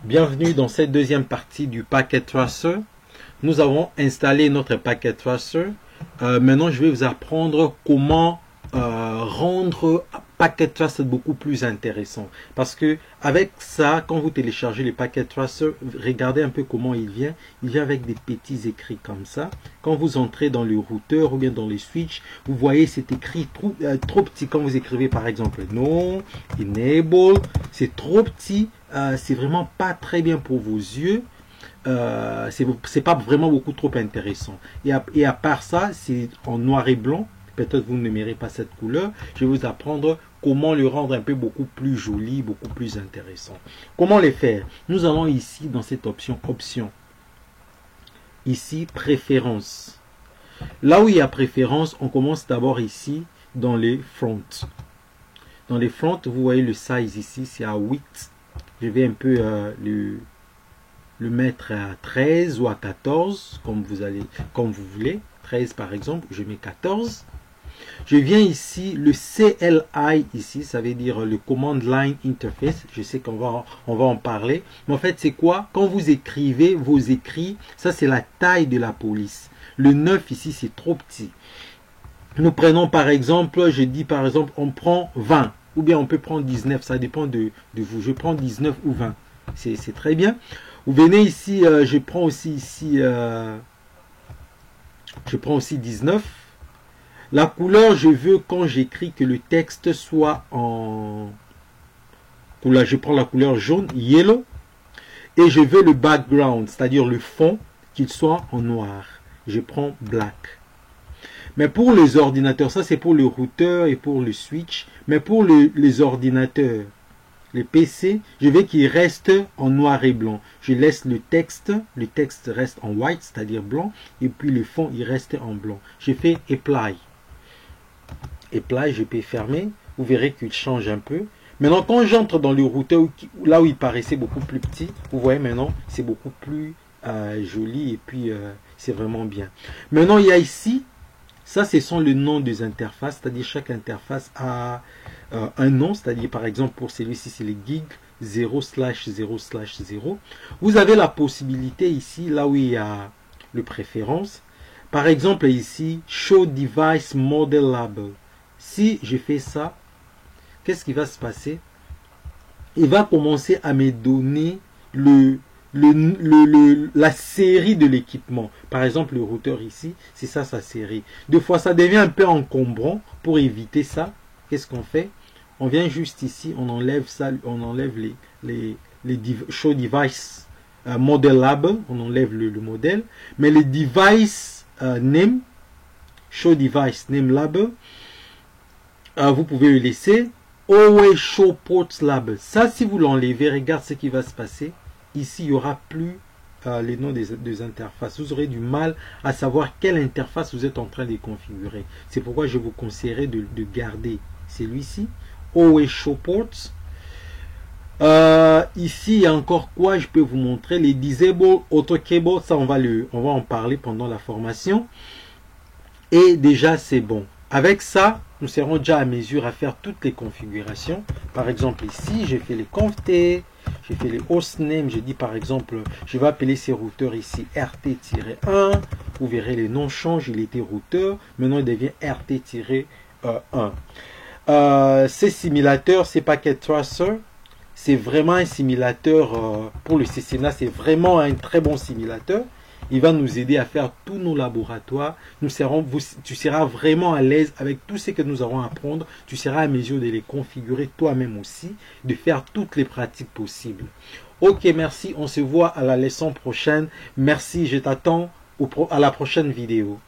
Bienvenue dans cette deuxième partie du Packet Tracer. Nous avons installé notre Packet Tracer. Maintenant, je vais vous apprendre comment rendre Packet Tracer beaucoup plus intéressant. Parce que avec ça, quand vous téléchargez le Packet Tracer, regardez un peu comment il vient. Il vient avec des petits écrits comme ça. Quand vous entrez dans le routeur ou bien dans les switches, vous voyez cet écrit trop petit. Quand vous écrivez par exemple no, enable, c'est trop petit. C'est vraiment pas très bien pour vos yeux. C'est pas vraiment beaucoup trop intéressant. Et à part ça, c'est en noir et blanc. Peut-être vous n'aimerez pas cette couleur. Je vais vous apprendre comment le rendre un peu beaucoup plus joli, beaucoup plus intéressant. Comment le faire? Nous allons ici dans cette option, ici, préférences. Là où il y a préférences, on commence d'abord ici dans les fronts. Dans les fronts, vous voyez le size ici, c'est à 8. Je vais un peu le mettre à 13 ou à 14, comme vous voulez. 13 par exemple, je mets 14. Je viens ici, le CLI ici, ça veut dire le Command Line Interface. Je sais qu'on va en parler. Mais en fait, c'est quoi? Quand vous écrivez vos écrits, ça c'est la taille de la police. Le 9 ici, c'est trop petit. Nous prenons par exemple, je dis par exemple, on prend 20. Ou bien on peut prendre 19, ça dépend de vous. Je prends 19 ou 20. C'est très bien. Vous venez ici, je prends aussi ici, je prends aussi 19. La couleur, je veux quand j'écris que le texte soit en couleur. Je prends la couleur jaune, yellow. Et je veux le background, c'est-à-dire le fond, qu'il soit en noir. Je prends black. Mais pour les ordinateurs, ça c'est pour le routeur et pour le switch. Mais pour les ordinateurs, les PC, je veux qu'il reste en noir et blanc. Je laisse le texte reste en white, c'est-à-dire blanc. Et puis le fond, il reste en blanc. Je fais Apply. Apply, je peux fermer. Vous verrez qu'il change un peu. Maintenant, quand j'entre dans le routeur, là où il paraissait beaucoup plus petit, vous voyez maintenant, c'est beaucoup plus joli et puis c'est vraiment bien. Maintenant, il y a ici, ça, ce sont les noms des interfaces, c'est-à-dire chaque interface a un nom, c'est-à-dire par exemple pour celui-ci, c'est les gig 0/0/0. Vous avez la possibilité ici, là où il y a le préférence, par exemple ici, Show Device Model Label. Si je fais ça, qu'est-ce qui va se passer? Il va commencer à me donner la série de l'équipement. Par exemple, le routeur ici, c'est ça sa série. Des fois, ça devient un peu encombrant. Pour éviter ça, qu'est-ce qu'on fait? On vient juste ici, on enlève ça, on enlève les Show Device Model Label, on enlève le modèle. Mais les Device Name, Show Device Name Label, vous pouvez le laisser. Always Show Ports Label. Ça, si vous l'enlevez, regarde ce qui va se passer. Ici, il n'y aura plus les noms des interfaces. Vous aurez du mal à savoir quelle interface vous êtes en train de configurer. C'est pourquoi je vous conseillerais de garder celui-ci. Always Show Ports. Ici, il y a encore quoi? Je peux vous montrer. Les Disable Auto Cable. Ça, on va en parler pendant la formation. Et déjà, c'est bon. Avec ça, nous serons déjà à mesure à faire toutes les configurations. Par exemple, ici, j'ai fait les conft, j'ai fait les hostname. J'ai dit par exemple, je vais appeler ces routeurs ici RT-1. Vous verrez, les noms changent. Il était routeur. Maintenant, il devient RT-1. Ces simulateurs, ces Packet Tracer, c'est vraiment un simulateur pour le CCNA. C'est vraiment un très bon simulateur. Il va nous aider à faire tous nos laboratoires. Tu seras vraiment à l'aise avec tout ce que nous allons apprendre. Tu seras à mesure de les configurer toi-même aussi, de faire toutes les pratiques possibles. Ok, merci. On se voit à la leçon prochaine. Merci, je t'attends à la prochaine vidéo.